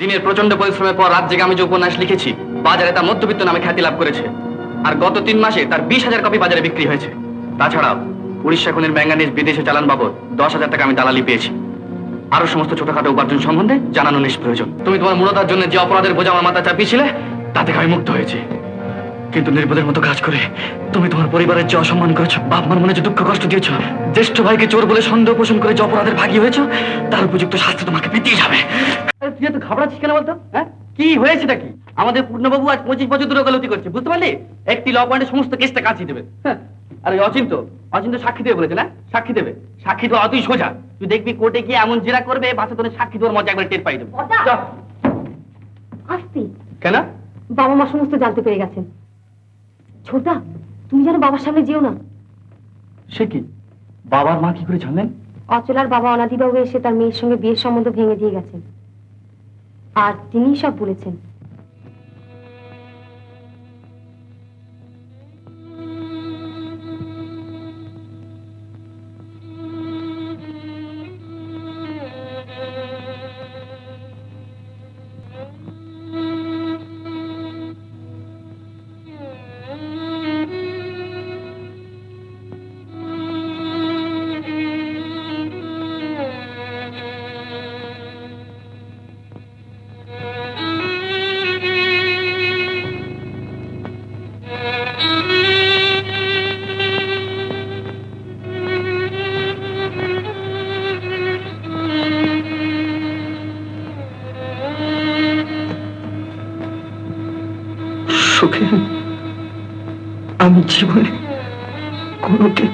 দিনের প্রচন্ড পরিশ্রমের পর রাত জেগে আমি যে উপন্যাস লিখেছি বাজারে তা মধ্যবিত্ত নামে খ্যাতি লাভ করেছে। আর গত 3 মাসে তার 20,000 কপি বাজারে বিক্রি হয়েছে। তাছাড়াও উড়িষ্যা খনির ম্যাঙ্গানিজ বিদেশে চালান বাবদ 10,000 টাকা আমি দালালি পেয়েছি। আরো সমস্ত ছোটখাটো উপার্জন সম্বন্ধে জানানো নিষ্প্রয়োজন। তুমি তোমার মূলতার জন্য যে অপরাধের বোঝা আমার মাথা চাপিয়েছিলে তা থেকে আমি মুক্ত হয়েছি, কিন্তু নির্বোধের মতো কাজ করে তুমি তোমার পরিবারের যে অসম্মান করেছো, বাপ মার মনে যে দুঃখ কষ্ট দিয়েছো, জ্যেষ্ঠ ভাইকে চোর বলে সন্দেহ পোষণ করে যে অপরাধের ভাগী হয়েছো, তার উপযুক্ত শাস্তি তোমাকে পেতেই যাবে। তুই এত ঘাবড়াচ্ছিস কেন বলতো? হ্যাঁ, কি হয়েছেটা কি? আমাদের পূর্ণবাবু আজ 25 বছর ধরে ওকালতি করছে, বুঝতে পারলি? একটি ল পয়েন্টে সমস্ত কেসটা কাঁচিয়ে দেবে। আর ওই অচিন্ত সাক্ষী দেবে বলেছে না? সাক্ষী দেবে, সাক্ষী তো অতই সোজা। তুই দেখবি কোর্টে গিয়ে এমন জেরা করবে বাচ্চা তোর সাক্ষী দেওয়ার মজা একবার টের পাই দেবে। আসতি কেন? বাবা মা সমস্ত জানতে পেরে গেছেন। ছোটা, তুমি যেন বাবার সামনে যেও না। সে কি? বাবার মা কি করে জানলেন? অচলার বাবা অনাদিবাবু এসে তার মেয়ের সঙ্গে বিয়ের সম্বন্ধ ভেঙে দিয়ে গেছেন, আর তিনিই সব বলেছেন। আমি জীবনে কোনোদিন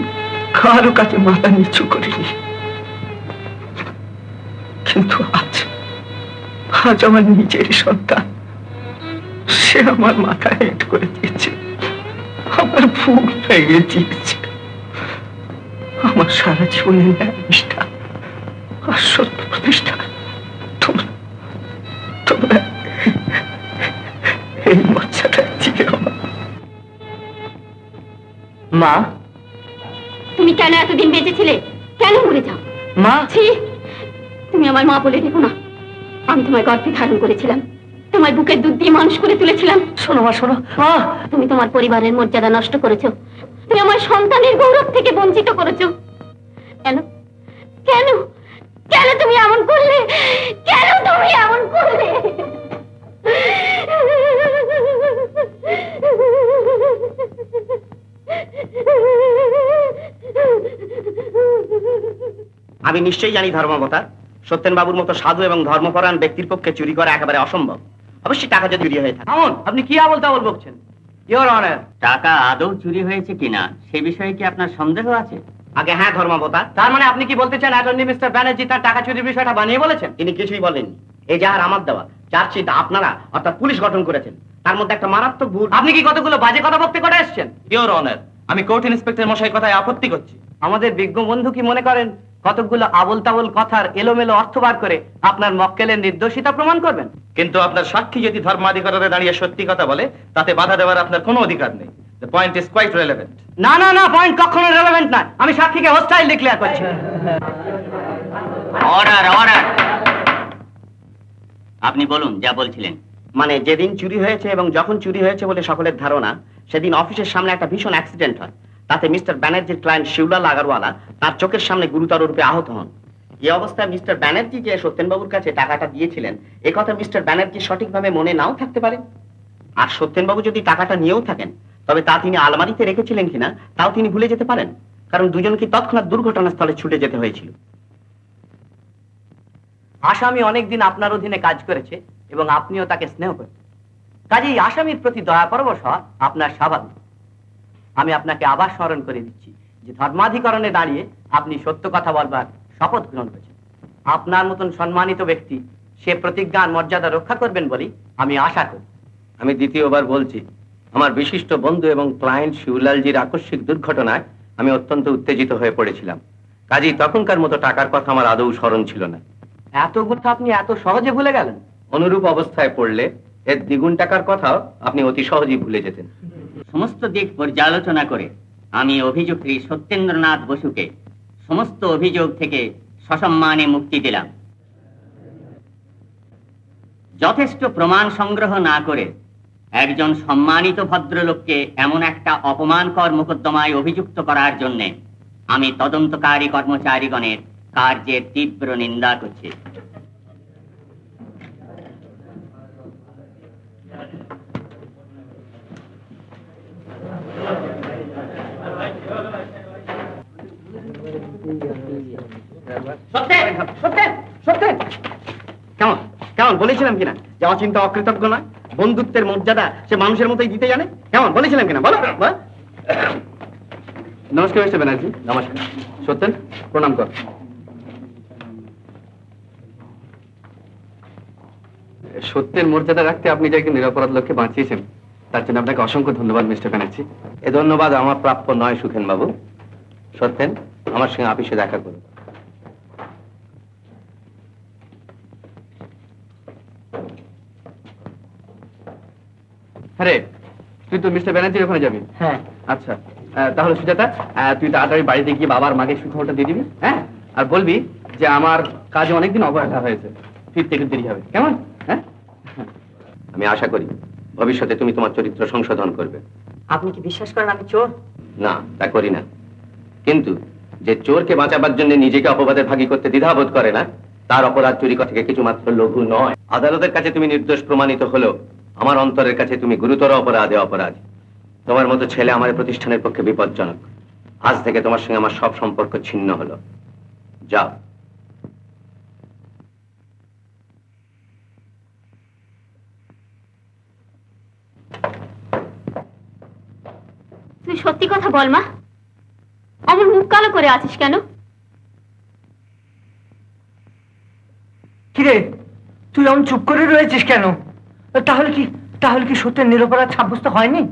কারো কাছে মাথা নিচু করিনি, কিন্তু আজ আমার নিজের সন্তান, সে আমার মাথা হেঁট করে দিয়েছে, আমার বুক ভেঙে দিয়েছে। আমার সারা জীবনের নিষ্ঠা আর সত্য প্রতিষ্ঠা তোমরা এই বাচ্চাটা ছিল। মা, তুমি কেন এতদিন বেঁচেছিলে? কেন মরে যাও? মা, তুমি আমার মা বলে দেখো না। আমি তোমার গর্ভে ধারণ করেছিলাম, তোমার বুকের দুধ দিয়ে মানুষ করে তুলেছিলাম। শোনো মা, শোনো মা, তুমি তোমার পরিবারের মর্যাদা নষ্ট করেছো, তুমি আমার সন্তানের গৌরব থেকে বঞ্চিত করেছো। কেন কেন কেন তুমি এমন করলে? কেন তুমি এমন করলে? আমি নিশ্চয়ই জানি ধর্মাবতার, সত্যেন বাবুর মতো সাধু এবং ধর্মপরায়ণ ব্যক্তির পক্ষে চুরি করা একেবারে অসম্ভব। অবশ্যই টাকা যদি চুরি হয়ে থাকে। আপনি কি আবল তাবল বকছেন? ইওর অনার, টাকা আদৌ চুরি হয়েছে কিনা সে বিষয়ে কি আপনার সন্দেহ আছে? আগে হ্যাঁ ধর্মাবতার। তার মানে আপনি কি বলতে চান অ্যাটর্নি মিস্টার ব্যানার্জি তার টাকা চুরির বিষয়টা বানিয়ে বলেছেন? তিনি কিছুই বলেননি। এই যাহার আমার দেওয়া চার্জশিট আপনারা অর্থাৎ পুলিশ গঠন করেছেন, তার মধ্যে একটা মারাত্মক ভুল। আপনি কি কতগুলো বাজে কথা বলতে করে এসেছেন? ইওর অনার, আমি কোর্ট ইন্সপেক্টর মশাই কথায় আপত্তি করছি। আমাদের বিজ্ঞ বন্ধু কি মনে করেন কতগুলো আবল তাবল কথার এলোমেলো অর্থ বার করে আপনার মক্কেলের নির্দোষিতা প্রমাণ করবেন? কিন্তু আপনার সাক্ষী যদি ধর্মাধিকারে দাঁড়িয়ে সত্যি কথা বলে তাতে বাধা দেওয়ার আপনার কোনো অধিকার নেই। The point is quite relevant. না না না, পয়েন্ট কখনো রেলেভেন্ট না। আমি সাক্ষীকে হোস্টাইল ডিক্লেয়ার করছি। Order, order. আপনি বলুন যা বলছিলেন। মানে যেদিন চুরি হয়েছে এবং যখন চুরি হয়েছে বলে সকলের ধারণা, সেদিন অফিসের সামনে একটা ভীষণ অ্যাক্সিডেন্ট হয়। তাতে মিস্টার ব্যানার্জির ক্লায়েন্ট শিউলাল আগারওয়ালা তার চোখের সামনে গুরুতর রূপে আহত হন। এই অবস্থায় মিস্টার ব্যানার্জি যে সত্যেনবাবুর কাছে টাকাটা দিয়েছিলেন এ কথা মিস্টার ব্যানার্জি সঠিকভাবে মনে নাও থাকতে পারে। আর সত্যেনবাবু যদি টাকাটা নিয়েও থাকেন তবে তা তিনি আলমারিতে রেখেছিলেন কিনা তাও তিনি ভুলে যেতে পারেন, কারণ দুজনকে তৎক্ষণাৎ দুর্ঘটনাস্থলে ছুটে যেতে হয়েছিল। আসামি অনেকদিন আপনার অধীনে কাজ করেছে এবং আপনিও তাকে স্নেহ করেন, কাজেই আসামির প্রতি দয়া পরবশ হওয়া আপনার স্বাভাবিক। আমি আপনাকে আবার স্মরণ করে দিচ্ছি যে ধর্মাধিকরণে দাঁড়িয়ে আপনি সত্য কথা বলবার শপথ গ্রহণ করেছেন। আপনার মতন সম্মানিত ব্যক্তি সে প্রতিজ্ঞার মর্যাদা রক্ষা করবেন বলেই আমি আশা করি। আমি দ্বিতীয়বার বলছি, আমার বিশিষ্ট বন্ধু এবং ক্লায়েন্ট শিবলালজির আকস্মিক দুর্ঘটনায় আমি অত্যন্ত উত্তেজিত হয়ে পড়েছিলাম, কাজেই তখনকার মতো টাকার কথা আমার আদৌ স্মরণ ছিল না। এত কথা আপনি এত সহজে ভুলে গেলেন? অনুরূপ অবস্থায় পড়লে এর দ্বিগুণ টাকার কথাও আপনি অতি সহজেই ভুলে যেতেন। সমস্ত দিক পর্যালোচনা করে আমি অভিযুক্ত সত্যেন্দ্রনাথ বসুকে সমস্ত অভিযোগ থেকে সসম্মানে মুক্তি দিলাম। যথেষ্ট প্রমাণ সংগ্রহ না করে একজন সম্মানিত ভদ্রলোককে এমন একটা অপমানকর মোকদ্দমায় অভিযুক্ত করার জন্য আমি তদন্তকারী কর্মচারীগণের কার্যের তীব্র নিন্দা করছি। কেমন কেমন বলেছিলাম কিনা যে অচিন্তা অকৃতজ্ঞ নয়, বন্ধুত্বের মর্যাদা সে মানুষের মতোই দিতে জানে? কেমন বলেছিলাম কিনা বলো বল। নমস্কার মিস্টার ব্যানার্জি। নমস্কার। সত্যেন, প্রণাম কর। সত্যের মর্যাদা রাখতে আপনি যাকে নিরপরাধ লোককে বাঁচিয়েছেন, তার জন্য আপনাকে অসংখ্য ধন্যবাদ মিস্টার ব্যানার্জি। এ ধন্যবাদ আমার প্রাপ্য নয় সুখেন বাবু। সত্যেন, আমার সঙ্গে অফিসে দেখা করুন। আরে তুই তো মিস্টার ব্যানার্জির ওখানে যাবি? হ্যাঁ। আচ্ছা, তাহলে সুজাতা, তুই তাড়াতাড়ি বাড়িতে গিয়ে বাবার মাকে সুখবরটা দিয়ে দিবি, হ্যাঁ? আর বলবি যে আমার কাজে অনেকদিন অবহেলা হয়েছে, ফিরতে একটু দেরি হবে, কেমন? হ্যাঁ, আমি আশা করি ভবিষ্যতে তুমি তোমার চরিত্র সংশোধন করবে। আপনি কি বিশ্বাস করেন আমি চোর? না, তা করি না, কিন্তু যে চোরকে বাঁচাবার জন্য নিজেকে অপবাদের ভাগী করতে দ্বিধাবোধ করে না, তার অপরাধ চুরি থেকে কিছুমাত্র লঘু নয়। আদালতের কাছে তুমি নির্দোষ প্রমাণিত হলেও আমার অন্তরের কাছে তুমি গুরুতর অপরাধে অপরাধী। তোমার মতো ছেলে আমার প্রতিষ্ঠানের পক্ষে বিপজ্জনক। আজ থেকে তোমার সঙ্গে আমার সব সম্পর্ক ছিন্ন হলো। যাও। তুই সত্যি কথা বল মা, অমন মুখ কালো করে আছিস কেন? কিরে, তুই এমন চুপ করে রয়েছিস কেন? তাহলে কি সত্যের নিরপরাধ সাব্যস্ত হয়নি?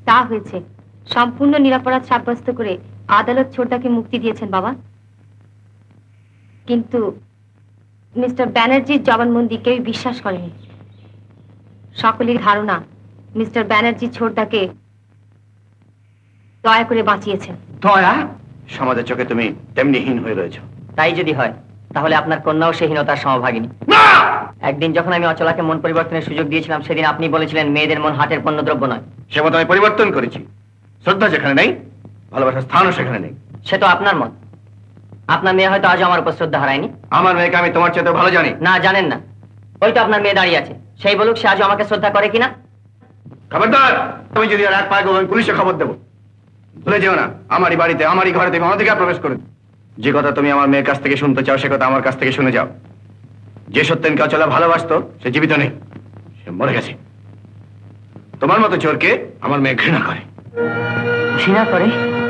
তা হয়েছে, সম্পূর্ণ নিরাপরাধ সাব্যস্ত করে আদালত ছোটদাকে মুক্তি দিয়েছেন বাবা। কিন্তু মিস্টার ব্যানার্জির জবানবন্দি কেউ বিশ্বাস করেনি। সকলের ধারণা মিস্টার ব্যানার্জি ছোটদাকে দয়া করে বাঁচিয়েছেন। দয়া? সমাজের চোখে তুমি তেমনি হীন হয়ে রয়েছ। তাই যদি হয় তাহলে আপনার কন্যাও সেই হীনতার সমভাগিনী। একদিন যখন আমি অচলাকে মন পরিবর্তনের সুযোগ দিয়েছিলাম, সেদিন আপনি বলেছিলেন মেয়েদের মন হাটের পণ্যদ্রব্য নয়। সে মত আমি পরিবর্তন করেছি। শ্রদ্ধা যেখানে নেই, ভালোবাসার স্থানও সেখানে নেই। সে তো আপনার মত। আপনার মেয়ে হয়তো আজও আমার উপর শ্রদ্ধা হারায়নি। আমার মেয়েকে আমি তোমার চেয়ে ভালো জানি। না, জানেন না। ওই তো আপনার মেয়ে দাঁড়িয়ে আছে, সেই বলুক সে আজও আমাকে শ্রদ্ধা করে কিনা। খবরদার, তুমি যদি আর এক পায় আমি পুলিশে খবর দেবো। ভুলে যেও না, আমারই বাড়িতে আমারই ঘরে তুমি অনধিকার প্রবেশ করে। যে কথা তুমি আমার মেয়ের কাছ থেকে শুনতে চাও, সে কথা আমার কাছ থেকে শুনে যাও। যে সত্যেনকে অচলা ভালোবাসতো সে জীবিত নেই, সে মরে গেছে। তোমার মতো চোরকে আমার মেয়ে ঘৃণা করে। ঘৃণা করে?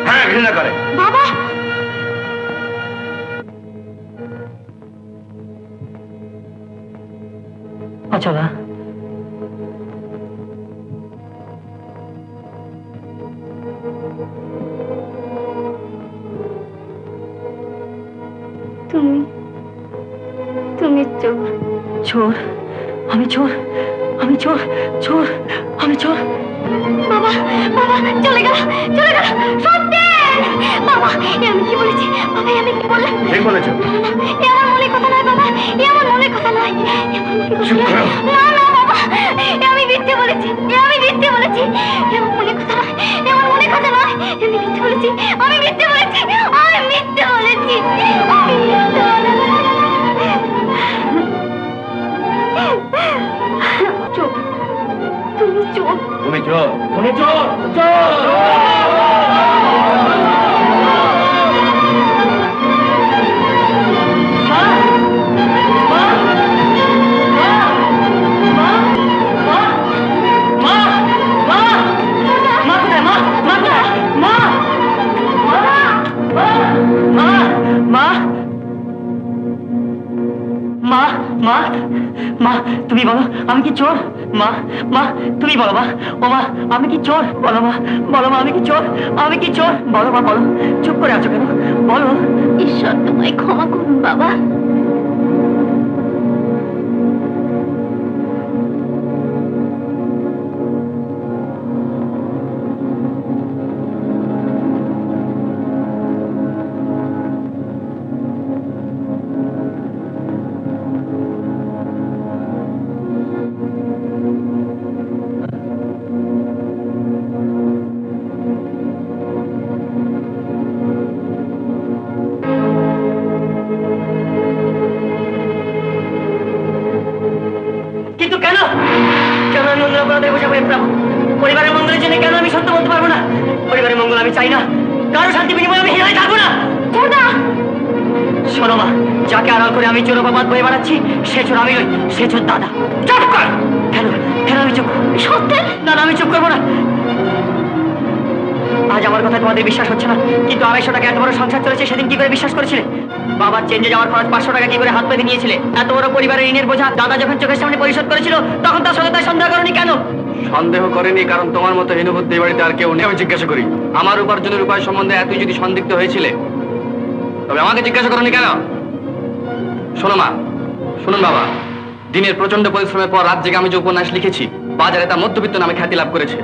হ্যাঁ, ঘৃণা করে। বাবা, অচলা, তুমি চোর। চোর? আমি চোর? আমি চোর? চোর? আমি চোর? বাবা, বাবা, চলে গেল, চলে গেল। সত্যি বাবা, এ আমি কি বলেছি? বাবা, এ আমি কি বললাম? ঠিক বলেছো। এ আমার মনে কথা নয় বাবা, এ আমার মনে কথা নয়। চুপ করো। না না বাবা, এ আমি মিথ্যে বলেছি, এ আমি মিথ্যে বলেছি। এ আমার মনে কথা নয়, এ আমার মনে কথা নয়। আমি মিথ্যে বলেছি, আমি মিথ্যে বলেছি, আমি মিথ্যে বলেছি, আমি মিথ্যে বলেছি। চোর, তুমি চোর। তুমি চোর? উনি চোর! মা, তুমি বলো আমি কি চোর? মা, মা, তুমি বলো মা। ও মা, আমি কি চোর? বলো মা, বলো মা, আমি কি চোর? আমি কি চোর? বলো মা, বলো। চুপ করে আছো কেন? বলো। ঈশ্বর তোমায় ক্ষমা করুন বাবা। মঙ্গল অপরাধের বোঝা করে প্রাপ্য। পরিবারের মঙ্গলের জন্য কেন আমি সত্য বলতে পারবো না? পরিবারের মঙ্গল আমি চাই না, কারো শান্তি বিনিময়ে আমি হিরায় থাকবো না। শোনো মা, যাকে আড়াল করে আমি চোর অপবাদ বয়ে বেড়াচ্ছি, সে চোর আমি নই, সে চোর দাদা। চুপ কর! কেন কেন আমি চুপ? সত্যি না না, আমি চুপ করবো না। আজ আমার কথা তোমাদের বিশ্বাস হচ্ছে না, কিন্তু 250 টাকা এত বড় সংসার চলেছে, সেদিন কি করে বিশ্বাস করেছিলে? বাবার চেঞ্জে যাওয়ার খরচ 500 টাকা কি করে হাত পেতে নিয়েছিলে? এত বড় পরিবারের ঋণের বোঝা দাদা যখন চোখের সামনে পরিশোধ করেছিল, তখন তার সততায় সন্দেহ করনি কেন? সন্দেহ করেনি কারণ তোমার মতো হীনবুদ্ধি এই বাড়িতে আর কেউ নেই। আমি জিজ্ঞাসা করি, আমার উপার্জনের উপায় সম্বন্ধে এতই যদি সন্দিগ্ধ হয়েছিলে, তবে আমাকে জিজ্ঞাসা করনি কেন? শোনো মা, শুনুন বাবা, দিনের প্রচন্ড পরিশ্রমের পর রাত জেগে আমি যে উপন্যাস লিখেছি, বাজারে তা মধ্যবিত্ত নামে খ্যাতি লাভ করেছে।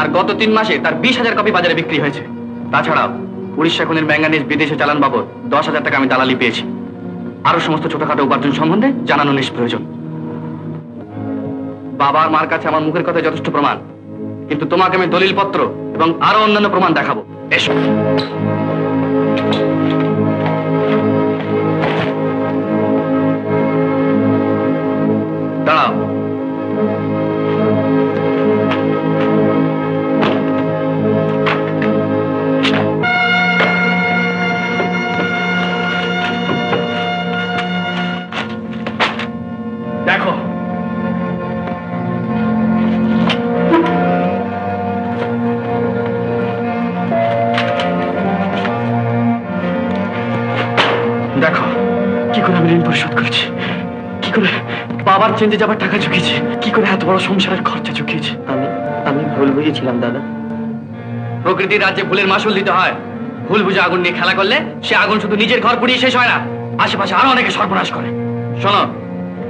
আর গত 3 মাসে তার 20,000 কপি বাজারে বিক্রি হয়েছে। তাছাড়াও উড়িষ্যা খুনের ম্যাঙ্গানিজ বিদেশে চালান বাবদ 10,000 টাকা আমি দালালি পেয়েছি। আরো সমস্ত ছোটখাটো উপার্জন সম্বন্ধে জানানো নিষ্প্রয়োজন। বাবা আর মার কাছে আমার মুখের কথা যথেষ্ট প্রমাণ, কিন্তু তোমাকে আমি দলিলপত্র এবং আরো অন্যান্য প্রমাণ দেখাবো। এসো। দাঁড়াও। দেখো, দেখো কি করে আমি ঋণ পরিশোধ করেছি, কি করে বাবার চেঞ্জে যাবার টাকা চুকিয়েছি, কি করে এত বড় সংসারের খরচা চুকিয়েছি। আমি ভুল বুঝেছিলাম দাদা। প্রকৃতির রাজ্যে ভুলের মাসুল দিতে হয়। ভুল বুঝে আগুন নিয়ে খেলা করলে সে আগুন শুধু নিজের ঘর পুড়িয়ে শেষ হয় না, আশেপাশে আরো অনেকে সর্বনাশ করে। শোনো,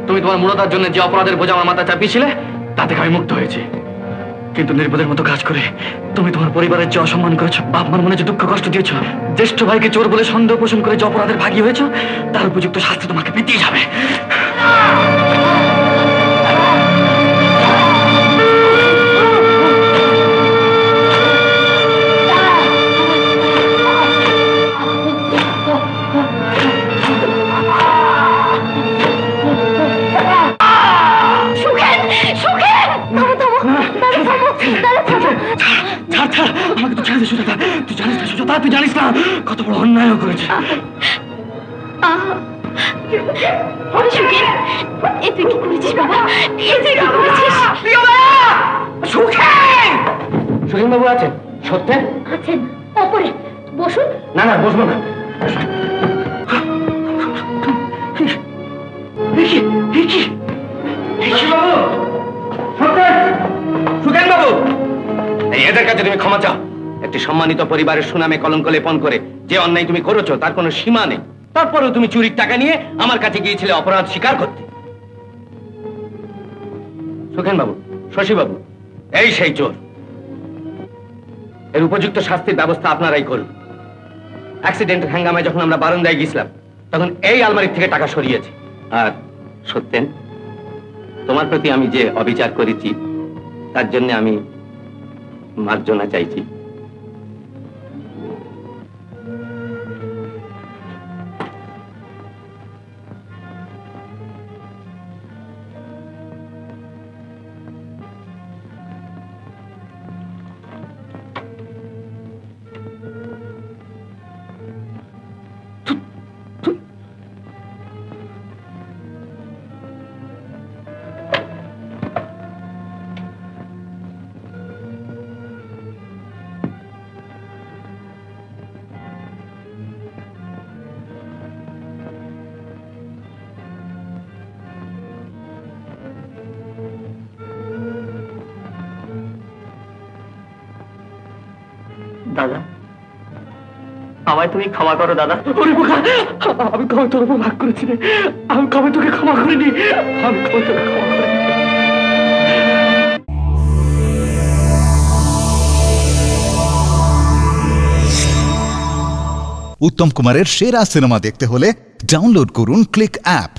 তুমি তোমার মূলতার জন্য যে অপরাধের বোঝা আমার মাথা চাপিয়েছিলে, তা থেকে আমি মুক্ত হয়েছি। কিন্তু নির্বোধের মতো কাজ করে তুমি তোমার পরিবারের যে অসম্মান করেছো, বাপ মার মনে যে দুঃখ কষ্ট দিয়েছো, জ্যেষ্ঠ ভাইকে চোর বলে সন্দেহ পোষণ করে যে অপরাধের ভাগী হয়েছো, তার উপযুক্ত শাস্তি তোমাকে পেতেই যাবে। ছাড় ছাড়, আমাকে তো ছেড়ে দে সুজাতা। তুই জানিস না সুজাতা, তুই জানিস না কত বড় অন্যায় করেছে। এ তুই কি করেছিস বাবা? এ তুই কি করেছিস? সুখেন বাবু আছেন? সত্যেন আছেন ওপরে, বসুন। না না, বসবো না। সুখেন বাবু, এদের কাছে তুমি ক্ষমা চাও। একটি সম্মানিত পরিবারের সুনামে কলঙ্ক লেপন করে যে অন্যায় তুমি করেছো, তার কোনো সীমা নেই। তারপরেও তুমি চুরির টাকা নিয়ে আমার কাছে গিয়েছিলে অপরাধ স্বীকার করতে। সুখেন বাবু, শশী বাবু, এই সেই চোর। এর উপযুক্ত শাস্তির ব্যবস্থা আপনারাই করুন। অ্যাক্সিডেন্টের হাঙ্গামায় যখন আমরা বারান্দায় গেছিলাম, তখন এই আলমারির থেকে টাকা সরিয়েছে। আর সত্যেন, তোমার প্রতি আমি যে অবিচার করেছি, তার জন্য আমি মার্জনা চাইছি। দাদা, আমায় তুমি ক্ষমা করো দাদা। আমি কবে তোর উপর ভাগ করেছি রে? আমি কবে তোকে ক্ষমা করিনি? আমি কবে তোকে ক্ষমা করিনি? উত্তম কুমারের সেরা সিনেমা দেখতে হলে ডাউনলোড করুন ক্লিক অ্যাপ।